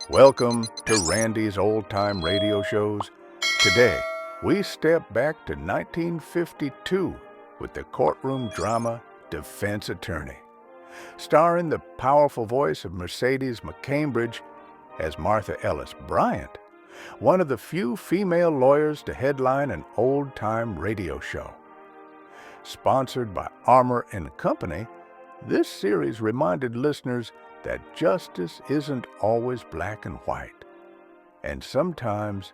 Welcome to Randy's Old Time Radio Shows. Today, we step back to 1952 with the courtroom drama Defense Attorney, starring the powerful voice of Mercedes McCambridge as Martha Ellis Bryant, one of the few female lawyers to headline an old-time radio show. Sponsored by Armour & Company, this series reminded listeners that justice isn't always black and white, and sometimes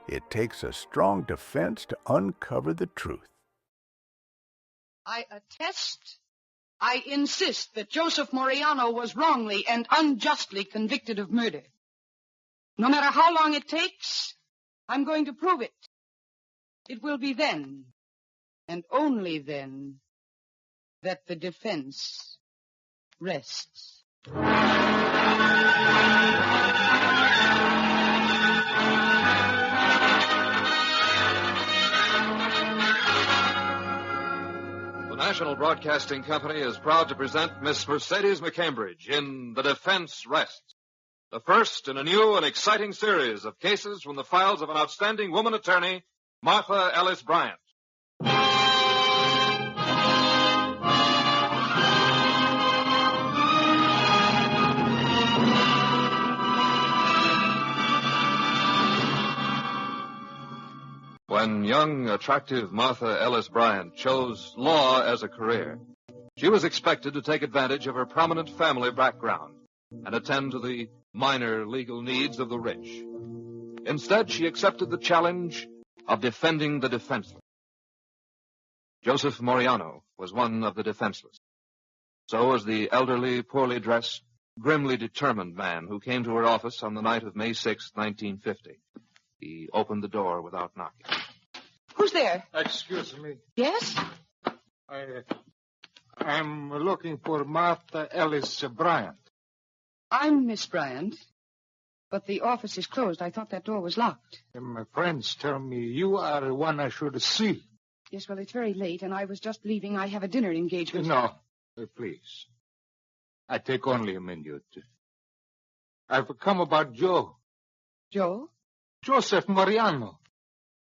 it takes a strong defense to uncover the truth. I insist that Joseph Morelano was wrongly and unjustly convicted of murder. No matter how long it takes, I'm going to prove it. It will be then, and only then, that the defense rests. The National Broadcasting Company is proud to present Miss Mercedes McCambridge in The Defense Rests, the first in a new and exciting series of cases from the files of an outstanding woman attorney, Martha Ellis Bryant. When young, attractive Martha Ellis Bryant chose law as a career, she was expected to take advantage of her prominent family background and attend to the minor legal needs of the rich. Instead, she accepted the challenge of defending the defenseless. Joseph Morelano was one of the defenseless. So was the elderly, poorly dressed, grimly determined man who came to her office on the night of May 6, 1950. He opened the door without knocking. Who's there? Excuse me. Yes? I'm looking for Martha Ellis Bryant. I'm Miss Bryant, but the office is closed. I thought that door was locked. My friends tell me you are the one I should see. Yes, well, it's very late, and I was just leaving. I have a dinner engagement. No, please. I take only a minute. I've come about Joe. Joe? Joseph Morelano.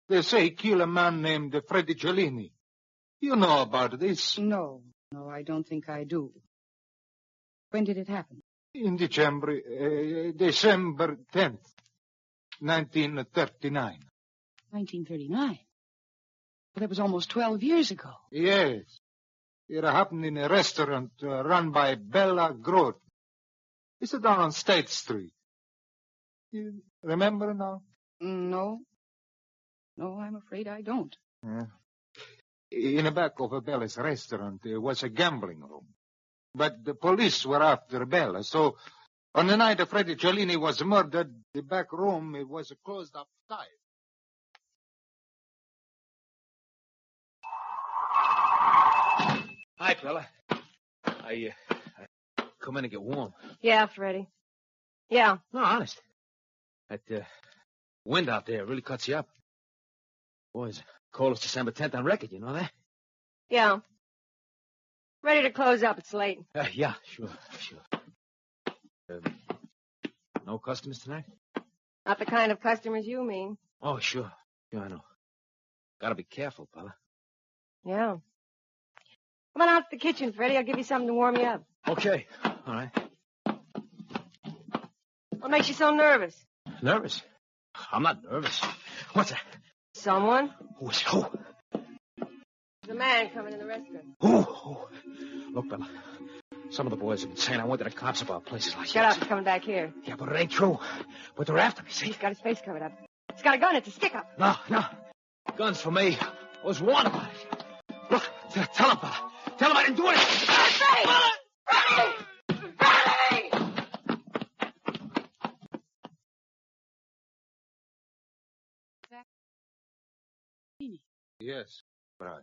They say he killed a man named Freddie Cellini. You know about this? No, I don't think I do. When did it happen? In December 10th, 1939. 1939? Well, that was almost 12 years ago. Yes. It happened in a restaurant run by Bella Groth. It's down on State Street. You remember now? No, I'm afraid I don't. In the back of Bella's restaurant, there was a gambling room. But the police were after Bella, so on the night Freddie Cellini was murdered, the back room it was closed up tight. Hi, fella. I come in and get warm. Yeah, Freddie. Yeah. No, honest. That wind out there really cuts you up. Boys, coldest December 10th on record, you know that? Yeah. Ready to close up. It's late. Yeah, sure. No customers tonight? Not the kind of customers you mean. Oh, sure. Yeah, I know. Gotta be careful, fella. Yeah. Come on out to the kitchen, Freddie. I'll give you something to warm you up. Okay. All right. What makes you so nervous? Nervous? I'm not nervous. What's that? Someone? Who is it? Who? There's a man coming in the restaurant. Who? Look, fella. Some of the boys have been saying I went to the cops about places like Shut up. this. He's coming back here. Yeah, but it ain't true. But they're after me, see? He's got his face covered up. He's got a gun. It's a stick-up. No. Guns for me. I was warned about it. Look, tell him, fella. Tell him I didn't do it. Freddie! Yes, Brian.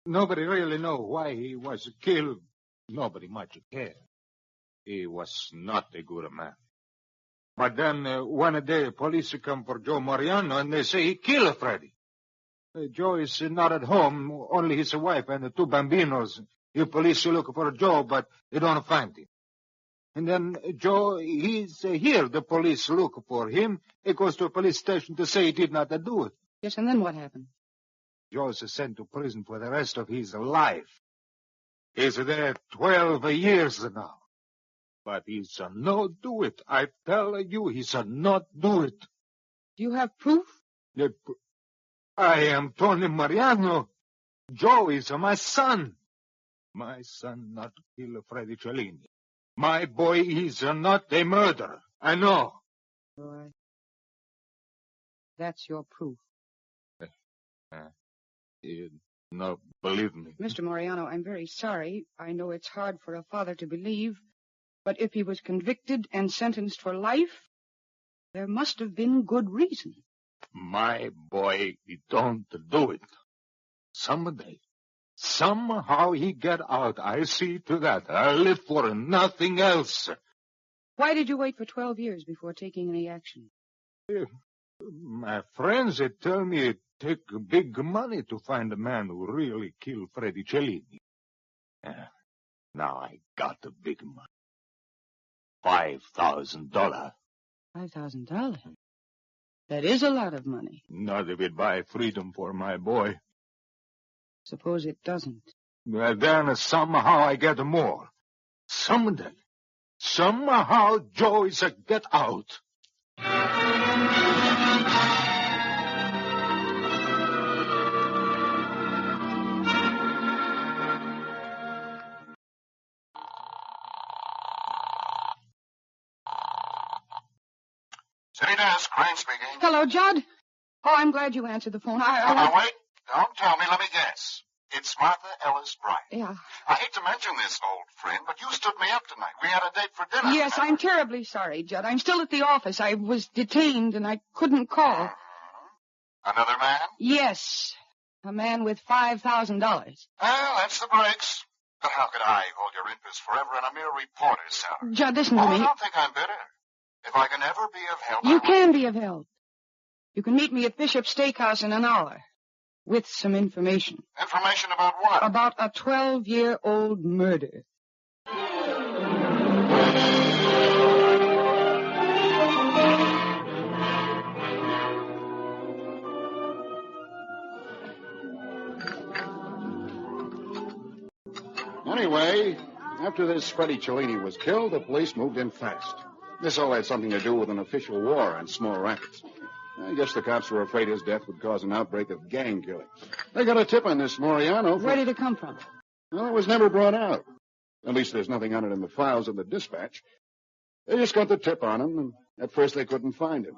Nobody really know why he was killed. Nobody much cared. He was not a good man. But then one day police come for Joe Morelano and they say he killed Freddie. Joe is not at home, only his wife and the two bambinos. The police look for Joe, but they don't find him. And then Joe, he's here. The police look for him. He goes to a police station to say he did not do it. Yes, and then what happened? Joe's sent to prison for the rest of his life. He's there 12 years now. But he's not do it. I tell you, he's not do it. Do you have proof? I am Tony Mariano. Joe is my son. My son not kill Freddy Cellini. My boy is not a murderer. I know. Oh, that's your proof. You no believe me. Mr. Morelano, I'm very sorry. I know it's hard for a father to believe, but if he was convicted and sentenced for life, there must have been good reason. My boy, he don't do it. Someday, somehow he get out. I see to that. I live for nothing else. Why did you wait for 12 years before taking any action? My friends, they tell me it take big money to find a man who really killed Freddy Cellini. Now I got the big money. $5,000. $5,000? That is a lot of money. Not if it buy freedom for my boy. Suppose it doesn't. Then somehow I get more. Someday, somehow Joe is a get out. City desk, Crane speaking. Hello, Judd. Oh, I'm glad you answered the phone. Now, wait. Don't tell me. Let me guess. It's Martha Ellis Bryant. Yeah. I hate to mention this, old friend, but you stood me up tonight. We had a date for dinner. Yes, I'm terribly sorry, Judd. I'm still at the office. I was detained and I couldn't call. Another man? Yes. A man with $5,000. Well, that's the breaks. But how could I hold your interest forever on a mere reporter's salary? Judd, listen to Oh, me. don't think I'm bitter. If I can ever be of help... You can be of help. You can meet me at Bishop's Steakhouse in an hour. With some information. Information about what? About a 12-year-old murder. Anyway, after this Freddy Cellini was killed, the police moved in fast. This all had something to do with an official war on small rackets. I guess the cops were afraid his death would cause an outbreak of gang killing. They got a tip on this Morelano. Where did it come from? Well, it was never brought out. At least there's nothing on it in the files of the dispatch. They just got the tip on him, and at first they couldn't find him.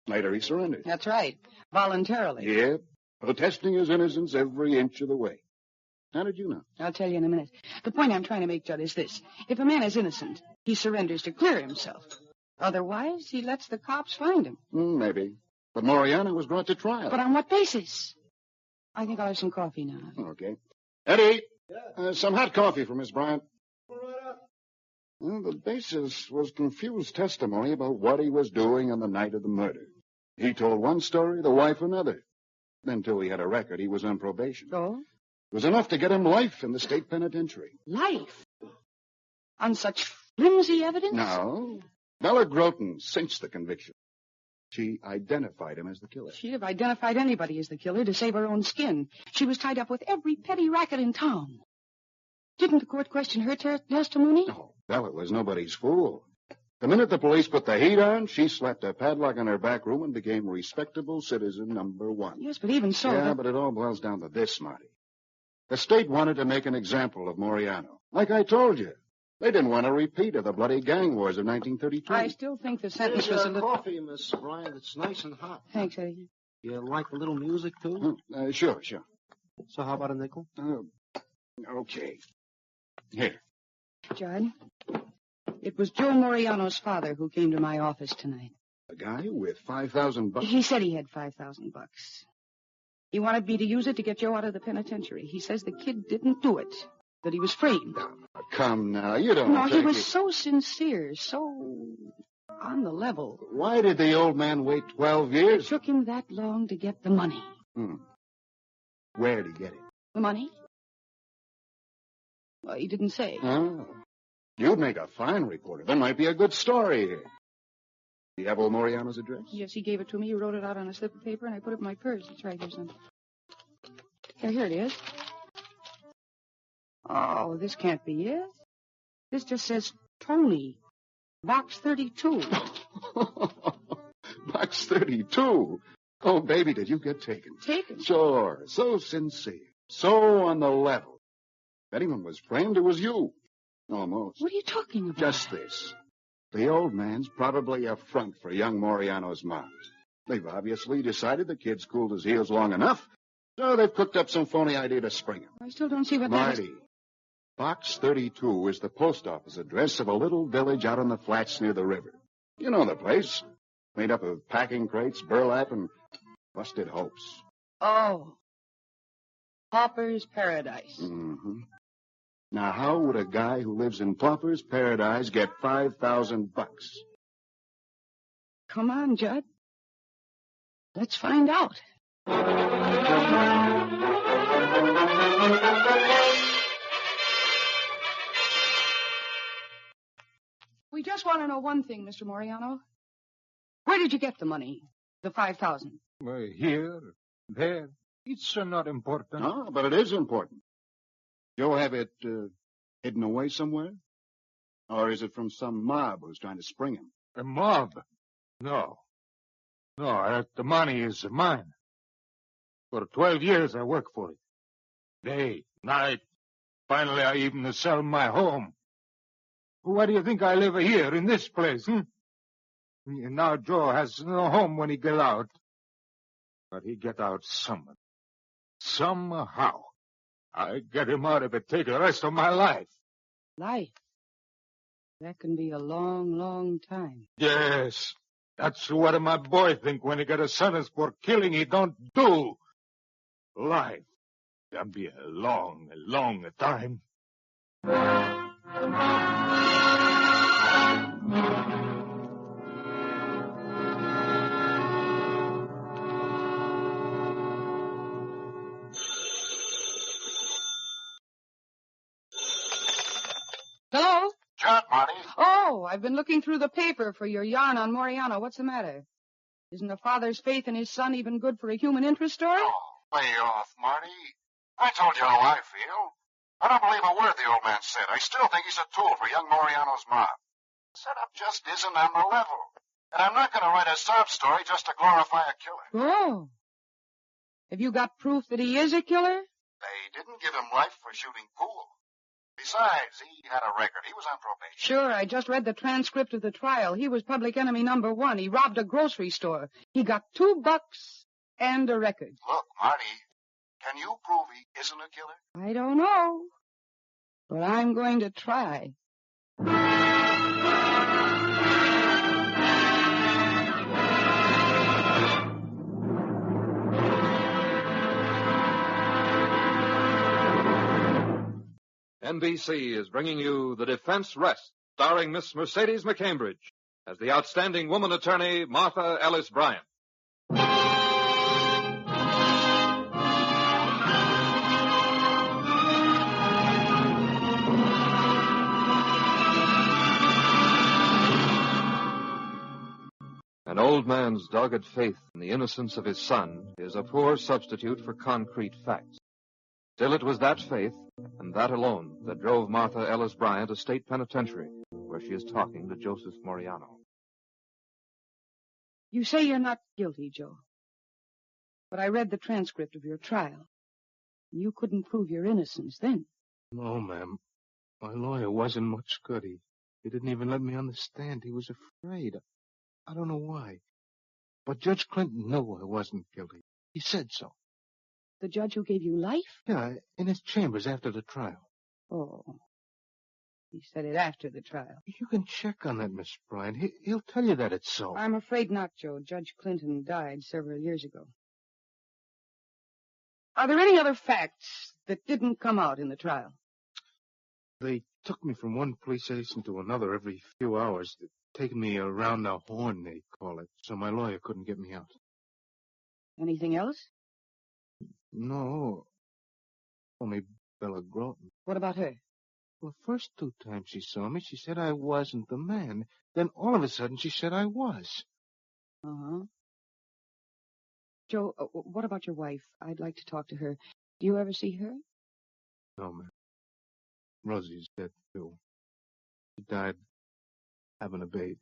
Later he surrendered. That's right. Voluntarily. Yeah, protesting his innocence every inch of the way. How did you know? I'll tell you in a minute. The point I'm trying to make, Judd, is this. If a man is innocent, he surrenders to clear himself. Otherwise, he lets the cops find him. Maybe. But Morelano was brought to trial. But on what basis? I think I'll have some coffee now. Okay. Eddie, some hot coffee for Miss Bryant. Well, the basis was confused testimony about what he was doing on the night of the murder. He told one story, the wife another. Then, till he had a record, he was on probation. Oh? It was enough to get him life in the state penitentiary. Life? On such flimsy evidence? No. Bella Groton cinched the conviction. She identified him as the killer. She'd have identified anybody as the killer to save her own skin. She was tied up with every petty racket in town. Didn't the court question her testimony? No, Bella was nobody's fool. The minute the police put the heat on, she slapped a padlock on her back room and became respectable citizen number one. Yes, but even so... Yeah, but it all boils down to this, Marty. The state wanted to make an example of Morelano. Like I told you. They didn't want a repeat of the bloody gang wars of 1932. I still think the sentence was a little... coffee, Miss Bryant. It's nice and hot. Thanks, Eddie. You like a little music, too? Sure. So how about a nickel? Okay. Here. Judd, it was Joe Morelano's father who came to my office tonight. A guy with $5,000. He said he had $5,000. He wanted me to use it to get Joe out of the penitentiary. He says the kid didn't do it, that he was framed. Come now, you don't No, think he was so sincere, so on the level. Why did the old man wait 12 years? It took him that long to get the money. Where'd he get it? The money? Well, he didn't say. Oh. You'd make a fine reporter. There might be a good story here. Do you have old Morelano's address? Yes, he gave it to me. He wrote it out on a slip of paper, and I put it in my purse. It's right here, son. Here it is. Oh, this can't be it. This just says Tony, box 32. Box 32? Oh, baby, did you get taken? Taken? Sure. So sincere. So on the level. If anyone was framed, it was you. Almost. What are you talking about? Just this. The old man's probably a front for young Morelano's mom. They've obviously decided the kid's cooled his heels long enough, so they've cooked up some phony idea to spring him. I still don't see what Marty, Box 32 is the post office address of a little village out on the flats near the river. You know the place. Made up of packing crates, burlap, and busted hopes. Oh. Pauper's Paradise. Mm-hmm. Now, how would a guy who lives in Pauper's Paradise get $5,000? Come on, Judd. Let's find out. We just want to know one thing, Mr. Morelano. Where did you get the money? The $5,000? Here, there. It's not important. No, but it is important. Joe have it hidden away somewhere? Or is it from some mob who's trying to spring him? A mob? No. No, the money is mine. For 12 years I work for it. Day, night. Finally, I even sell my home. Why do you think I live here in this place, And now Joe has no home when he get out. But he get out somehow. Somehow. I get him out if it take the rest of my life. Life? That can be a long, long time. Yes. That's what my boy think when he get a sentence for killing he don't do. Life can be a long, long time. Hello? Judd, Marty. Oh, I've been looking through the paper for your yarn on Morelano. What's the matter? Isn't a father's faith in his son even good for a human interest story? Oh, lay off, Marty. I told you how I feel. I don't believe a word the old man said. I still think he's a tool for young Morelano's mob. The setup just isn't on the level. And I'm not going to write a sob story just to glorify a killer. Oh. Have you got proof that he is a killer? They didn't give him life for shooting pool. Besides, he had a record. He was on probation. Sure, I just read the transcript of the trial. He was public enemy number 1. He robbed a grocery store. He got $2 and a record. Look, Marty, can you prove he isn't a killer? I don't know, but I'm going to try. NBC is bringing you The Defense Rests, starring Miss Mercedes McCambridge as the outstanding woman attorney Martha Ellis Bryant. An old man's dogged faith in the innocence of his son is a poor substitute for concrete facts. Still, it was that faith, and that alone, that drove Martha Ellis Bryant to state penitentiary, where she is talking to Joseph Morelano. You say you're not guilty, Joe. But I read the transcript of your trial. You couldn't prove your innocence then. No, ma'am. My lawyer wasn't much good. He didn't even let me understand. He was afraid. I don't know why. But Judge Clinton knew I wasn't guilty. He said so. The judge who gave you life? Yeah, in his chambers after the trial. Oh. He said it after the trial. You can check on that, Miss Bryant. He'll tell you that it's so. I'm afraid not, Joe. Judge Clinton died several years ago. Are there any other facts that didn't come out in the trial? They took me from one police station to another every few hours. Taking me around the horn, they call it, so my lawyer couldn't get me out. Anything else? No. Only Bella Groton. What about her? Well, first 2 times she saw me, she said I wasn't the man. Then all of a sudden she said I was. Uh-huh. Joe, what about your wife? I'd like to talk to her. Do you ever see her? No, man. Rosie's dead, too. She died having a baby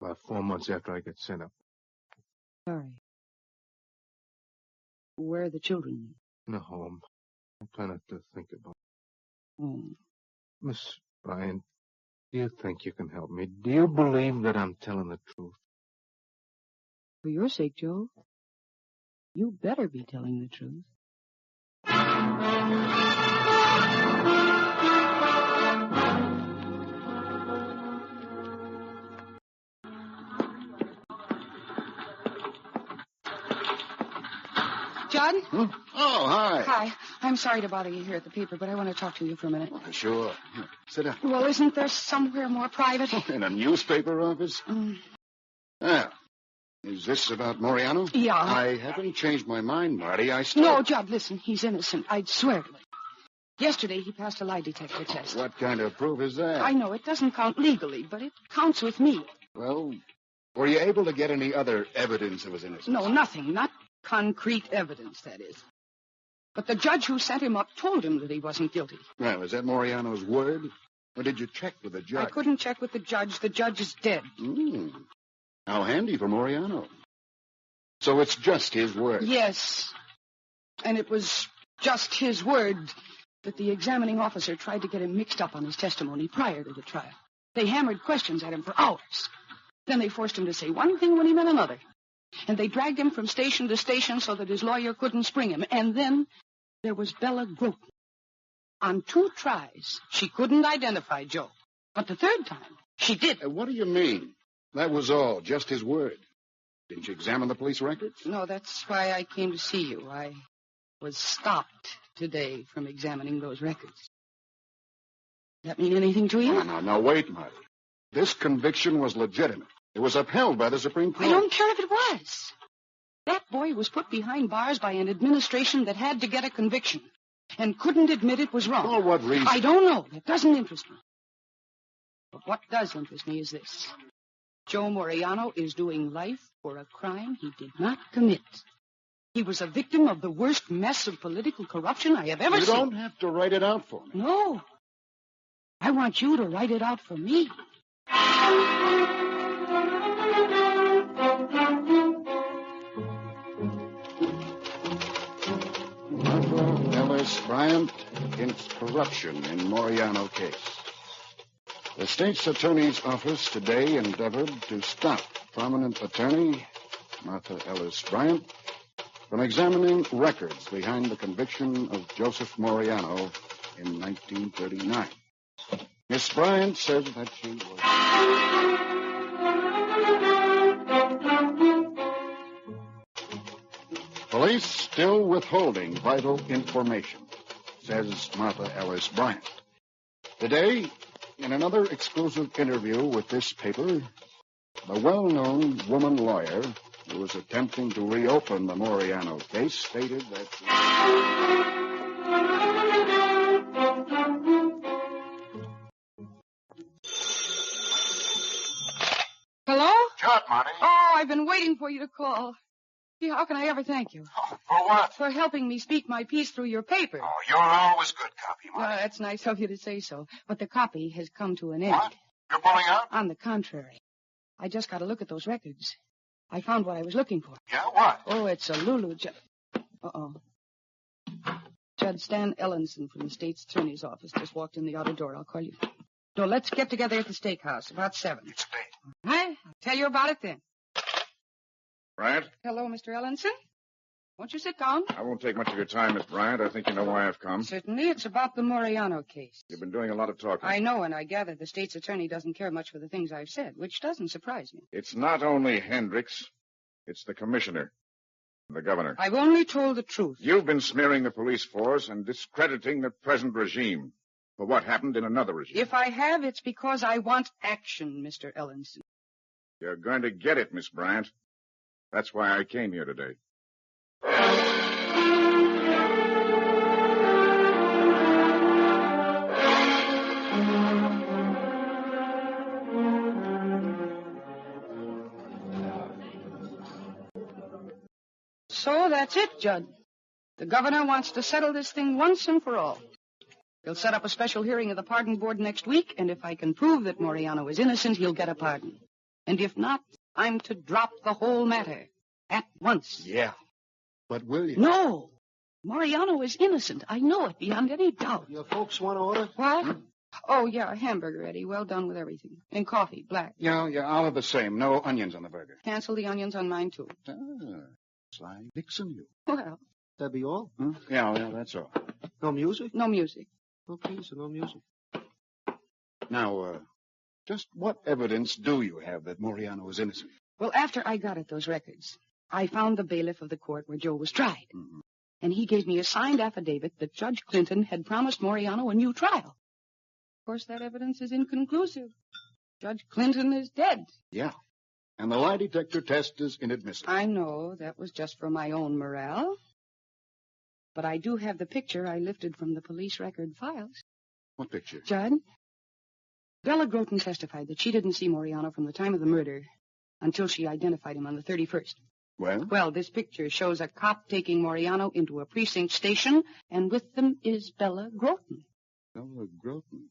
about 4 months after I got sent up. Sorry. Where are the children? In a home. I try not to think about it. Oh. Miss Bryant, do you think you can help me? Do you believe that I'm telling the truth? For your sake, Joe, you better be telling the truth. Judd? Hmm? Oh, hi. Hi. I'm sorry to bother you here at the paper, but I want to talk to you for a minute. Oh, sure. Here, sit down. Well, isn't there somewhere more private? In a newspaper office? Ah. Is this about Morelano? Yeah. I haven't changed my mind, Marty. I still... No, Judd, listen. He's innocent. I'd swear to it. Yesterday, he passed a lie detector test. What kind of proof is that? I know it doesn't count legally, but it counts with me. Well, were you able to get any other evidence of his innocence? No, nothing. Not concrete evidence, that is. But the judge who sent him up told him that he wasn't guilty. Well, is that Morelano's word? Or did you check with the judge? I couldn't check with the judge. The judge is dead. How handy for Morelano. So it's just his word. Yes. And it was just his word that the examining officer tried to get him mixed up on his testimony prior to the trial. They hammered questions at him for hours. Then they forced him to say one thing when he meant another. And they dragged him from station to station so that his lawyer couldn't spring him. And then there was Bella Groton. On 2 tries, she couldn't identify Joe. But the 3rd time, she did. What do you mean? That was all, just his word. Didn't you examine the police records? No, that's why I came to see you. I was stopped today from examining those records. That mean anything to you? No, wait, Marty. This conviction was legitimate. It was upheld by the Supreme Court. I don't care if it was. That boy was put behind bars by an administration that had to get a conviction and couldn't admit it was wrong. For what reason? I don't know. That doesn't interest me. But what does interest me is this. Joe Morelano is doing life for a crime he did not commit. He was a victim of the worst mess of political corruption I have ever seen. You don't have to write it out for me. No. I want you to write it out for me. Martha Ellis Bryant against corruption in Morelano case. The state's attorney's office today endeavored to stop prominent attorney Martha Ellis Bryant from examining records behind the conviction of Joseph Morelano in 1939. Miss Bryant says that she was... Police still withholding vital information, says Martha Ellis Bryant. Today, in another exclusive interview with this paper, the well-known woman lawyer who was attempting to reopen the Morelano case stated that... Hello? Judd, Marty. Oh, I've been waiting for you to call. Gee, how can I ever thank you? Oh, for what? For helping me speak my piece through your paper. Oh, you're always good copy, Marty. That's nice of you to say so. But the copy has come to an end. What? You're pulling out? On the contrary. I just got to look at those records. I found what I was looking for. Yeah, what? Oh, it's a Lulu. Uh-oh. Judge Stan Ellenson from the state's attorney's office just walked in the outer door. I'll call you. No, let's get together at the steakhouse about 7. It's late. Huh? I'll tell you about it then. Bryant? Hello, Mr. Ellenson. Won't you sit down? I won't take much of your time, Miss Bryant. I think you know why I've come. Certainly. It's about the Morelano case. You've been doing a lot of talking. I know, and I gather the state's attorney doesn't care much for the things I've said, which doesn't surprise me. It's not only Hendricks. It's the commissioner and the governor. I've only told the truth. You've been smearing the police force and discrediting the present regime for what happened in another regime. If I have, it's because I want action, Mr. Ellenson. You're going to get it, Miss Bryant. That's why I came here today. So that's it, Judd. The governor wants to settle this thing once and for all. He'll set up a special hearing of the pardon board next week, and if I can prove that Morelano is innocent, he'll get a pardon. And if not, I'm to drop the whole matter at once. Yeah. But will you? No. Morelano is innocent. I know it beyond any doubt. Your folks want to order? What? Oh, yeah, a hamburger, Eddie. Well done with everything. And coffee, black. Yeah, I'll have the same. No onions on the burger. Cancel the onions on mine, too. Sly Dixon, you. Well, That be all? Yeah, that's all. No music? no music. Okay, so no music. Now, just what evidence do you have that Morelano is innocent? Well, after I got at those records, I found the bailiff of the court where Joe was tried. Mm-hmm. And he gave me a signed affidavit that Judge Clinton had promised Morelano a new trial. Of course, that evidence is inconclusive. Judge Clinton is dead. Yeah. And the lie detector test is inadmissible. I know that was just for my own morale. But I do have the picture I lifted from the police record files. What picture? Judd, Bella Groton testified that she didn't see Morelano from the time of the murder until she identified him on the 31st. Well? Well, this picture shows a cop taking Morelano into a precinct station, and with them is Bella Groton. Bella Groton.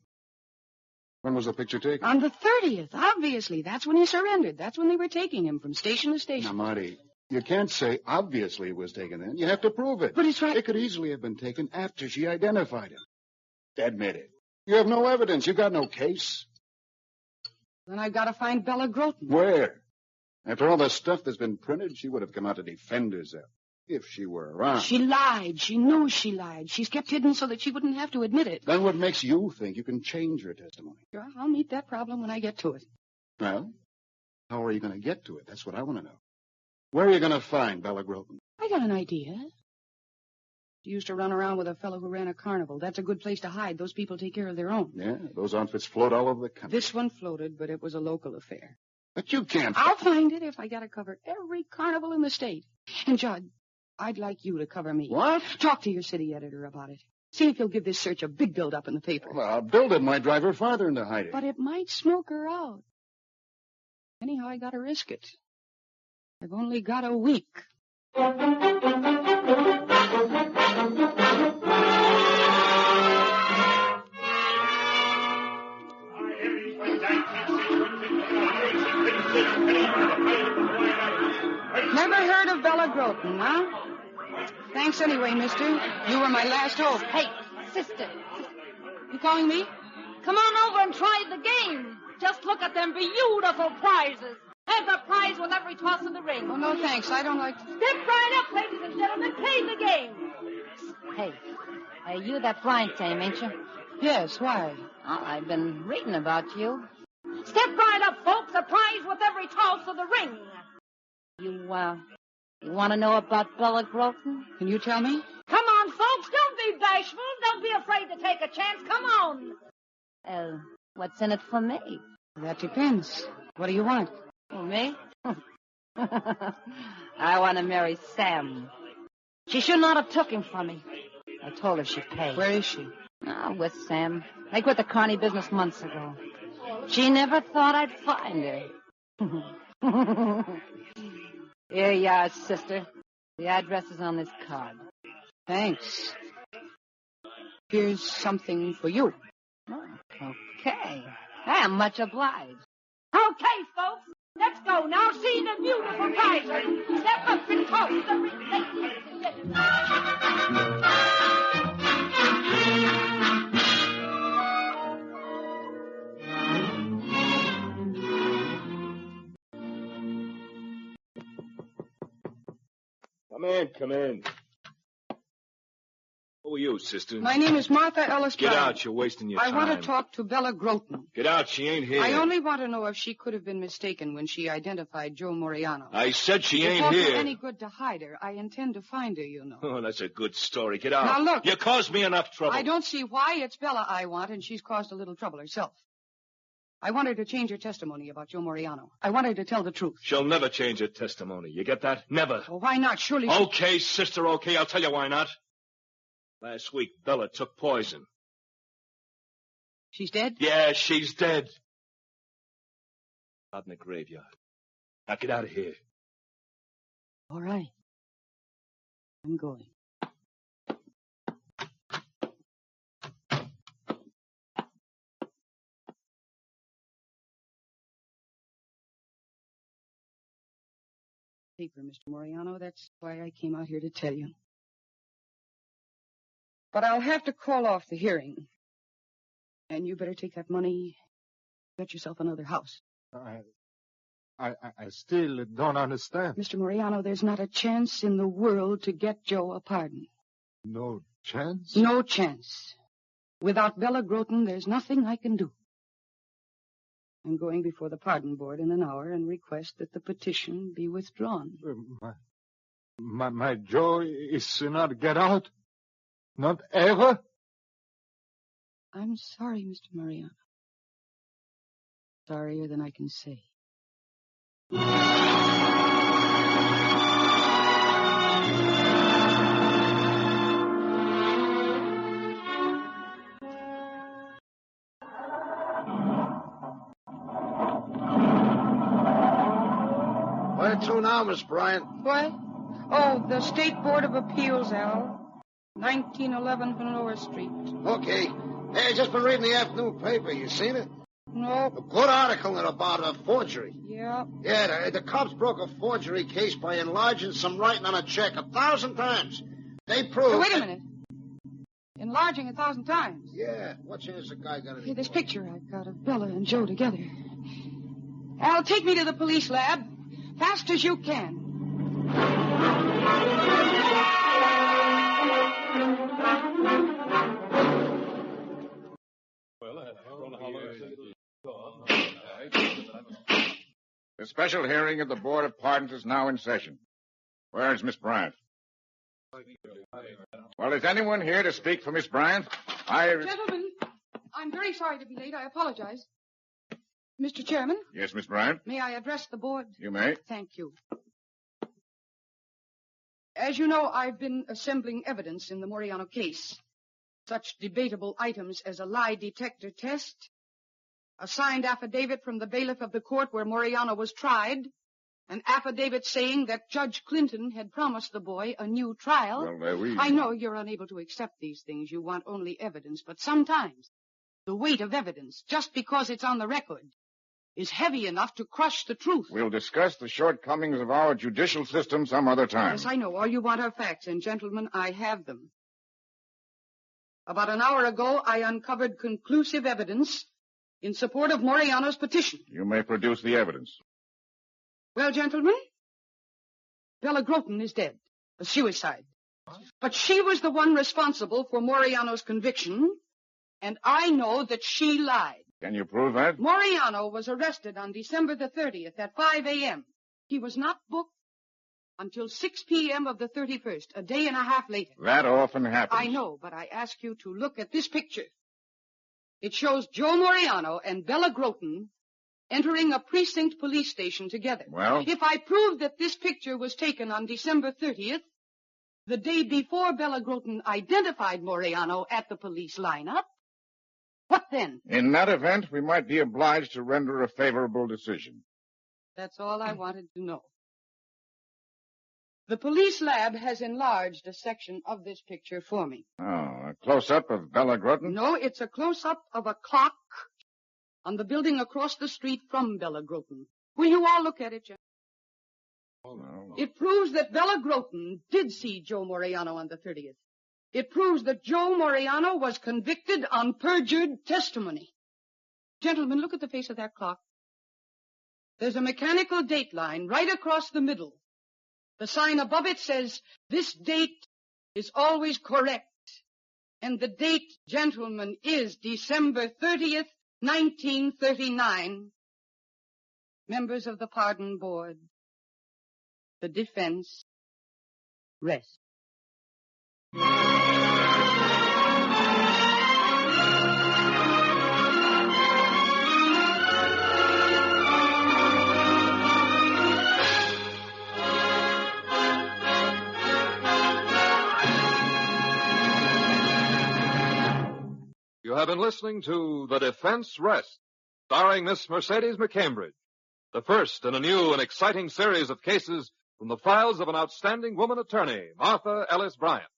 When was the picture taken? On the 30th, obviously. That's when he surrendered. That's when they were taking him from station to Now, station. Marty, you can't say obviously it was taken then. You have to prove it. But it's right. It could easily have been taken after she identified him. Admit it. You have no evidence. You got no case. Then I've got to find Bella Groton. Where? After all the stuff that's been printed, she would have come out to defend herself. If she were around. She lied. She knew she lied. She's kept hidden so that she wouldn't have to admit it. Then what makes you think you can change her testimony? Sure, I'll meet that problem when I get to it. Well, how are you going to get to it? That's what I want to know. Where are you going to find Bella Groton? I got an idea. She used to run around with a fellow who ran a carnival. That's a good place to hide. Those people take care of their own. Yeah, those outfits float all over the country. This one floated, but it was a local affair. But you can't... I'll find it if I got to cover every carnival in the state. And, Judd, I'd like you to cover me. What? Talk to your city editor about it. See if he'll give this search a big build-up in the paper. Well, a build-up might drive her farther into hiding. But it might smoke her out. Anyhow, I got to risk it. I've only got a week. Never heard of Bella Groton, huh? Thanks anyway, mister. You were my last hope. Hey, sister, You calling me? come on over and try the game. Just look at them beautiful prizes. Have a prize with every toss of the ring. Oh, no, thanks. I don't like... Step right up, ladies and gentlemen. Play the game. Hey, you that blind tame, ain't you? Yes, why? Oh, I've been reading about you. Step right up, folks. A prize with every toss of the ring. You want to know about Bella Groton? Can you tell me? Come on, folks. Don't be bashful. Don't be afraid to take a chance. Come on. What's in it for me? That depends. What do you want? For me? I want to marry Sam. She should not have took him from me. I told her she'd pay. Where is she? Oh, with Sam. They quit the carny business months ago. She never thought I'd find her. Here you are, sister. The address is on this card. Thanks. Here's something for you. Oh, okay. I'm much obliged. Okay, folks. Let's go now. See the beautiful prizes. Step up and toss the ring, ladies and gentlemen. Come in. Who are you, sister? My name is Martha Ellis Get Brown. out. You're wasting your I time. want to talk to Bella Groton. Get out. She ain't here. I only want to know if she could have been mistaken when she identified Joe Morelano. I said she It ain't won't do here. any good to hide her. I intend to find her, you know. Oh, that's a good story. Get out. Now, look. You caused me enough trouble. I don't see why it's Bella I want, and she's caused a little trouble herself. I want her to change her testimony about Joe Morelano. I want her to tell the truth. She'll never change her testimony. You get that? Never. Well, why not? Surely she... Okay, sister, okay. I'll tell you why not. Last week, Bella took poison. She's dead? Yeah, she's dead. Out in the graveyard. Now get out of here. All right. I'm going. Paper, Mr. Morelano. That's why I came out here to tell you. But I'll have to call off the hearing. And you better take that money, get yourself another house. I still don't understand. Mr. Morelano, there's not a chance in the world to get Joe a pardon. No chance? No chance. Without Bella Groton, there's nothing I can do. I'm going before the pardon board in an hour and request that the petition be withdrawn. My Joe is not get out? Not ever? I'm sorry, Mr. Morelano. Sorrier than I can say. Where to now, Miss Bryant? What? Oh, the State Board of Appeals, Al. 1911 Lower Street. Okay. Hey, I just been reading the afternoon paper. You seen it? No. A good article in it about a forgery. Yeah. Yeah, the cops broke a forgery case by enlarging some writing on a check 1,000 times. They proved... Hey, wait a minute. Enlarging 1,000 times. Yeah. What chance the guy got any... Hey, this picture I've got of Bella and Joe together. Al, take me to the police lab. Fast as you can. The special hearing of the Board of Pardons is now in session. Where is Miss Bryant? Well, is anyone here to speak for Miss Bryant? Gentlemen, I'm very sorry to be late. I apologize. Mr. Chairman? Yes, Miss Bryant? May I address the board? You may. Thank you. As you know, I've been assembling evidence in the Morelano case. Such debatable items as a lie detector test, a signed affidavit from the bailiff of the court where Morelano was tried, an affidavit saying that Judge Clinton had promised the boy a new trial. Well, I know you're unable to accept these things. You want only evidence. But sometimes the weight of evidence, just because it's on the record, is heavy enough to crush the truth. We'll discuss the shortcomings of our judicial system some other time. Yes, I know. All you want are facts, and gentlemen, I have them. About an hour ago, I uncovered conclusive evidence in support of Morelano's petition. You may produce the evidence. Well, gentlemen, Bella Groton is dead. A suicide. But she was the one responsible for Morelano's conviction, and I know that she lied. Can you prove that? Morelano was arrested on December the 30th at 5 a.m. He was not booked until 6 p.m. of the 31st, a day and a half later. That often happens. I know, but I ask you to look at this picture. It shows Joe Morelano and Bella Groton entering a precinct police station together. Well? If I prove that this picture was taken on December 30th, the day before Bella Groton identified Morelano at the police lineup, what then? In that event, we might be obliged to render a favorable decision. That's all I wanted to know. The police lab has enlarged a section of this picture for me. Oh, a close-up of Bella Groton? No, it's a close-up of a clock on the building across the street from Bella Groton. Will you all look at it, Jeff? Oh, no. It proves that Bella Groton did see Joe Morelano on the 30th. It proves that Joe Morelano was convicted on perjured testimony. Gentlemen, look at the face of that clock. There's a mechanical date line right across the middle. The sign above it says, "This date is always correct." And the date, gentlemen, is December 30th, 1939. Members of the Pardon Board, the defense rests. You have been listening to The Defense Rests, starring Miss Mercedes McCambridge, the first in a new and exciting series of cases from the files of an outstanding woman attorney, Martha Ellis Bryant.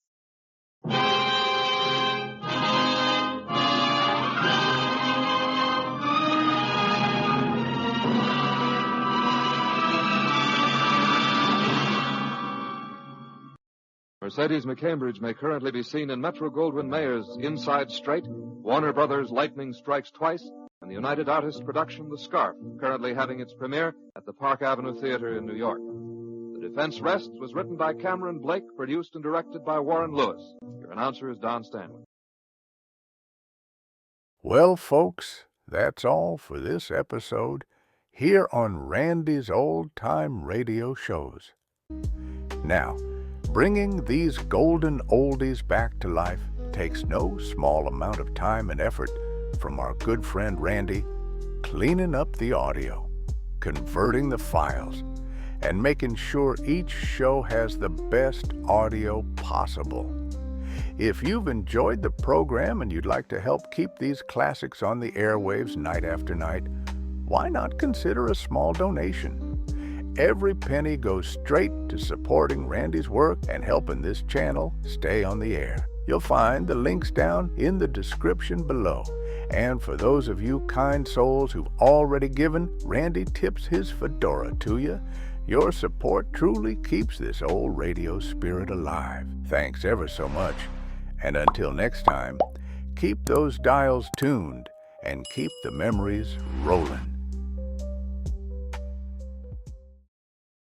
Mercedes McCambridge may currently be seen in Metro-Goldwyn-Mayer's Inside Straight, Warner Brothers' Lightning Strikes Twice, and the United Artists production The Scarf, currently having its premiere at the Park Avenue Theater in New York. The Defense Rests was written by Cameron Blake, produced and directed by Warren Lewis. Your announcer is Don Stanley. Well, folks, that's all for this episode here on Randy's Old Time Radio Shows. Now, bringing these golden oldies back to life takes no small amount of time and effort from our good friend Randy, cleaning up the audio, converting the files, and making sure each show has the best audio possible. If you've enjoyed the program and you'd like to help keep these classics on the airwaves night after night, why not consider a small donation? Every penny goes straight to supporting Randy's work and helping this channel stay on the air. You'll find the links down in the description below. And for those of you kind souls who've already given, Randy tips his fedora to you. Your support truly keeps this old radio spirit alive. Thanks ever so much. And until next time, keep those dials tuned and keep the memories rolling.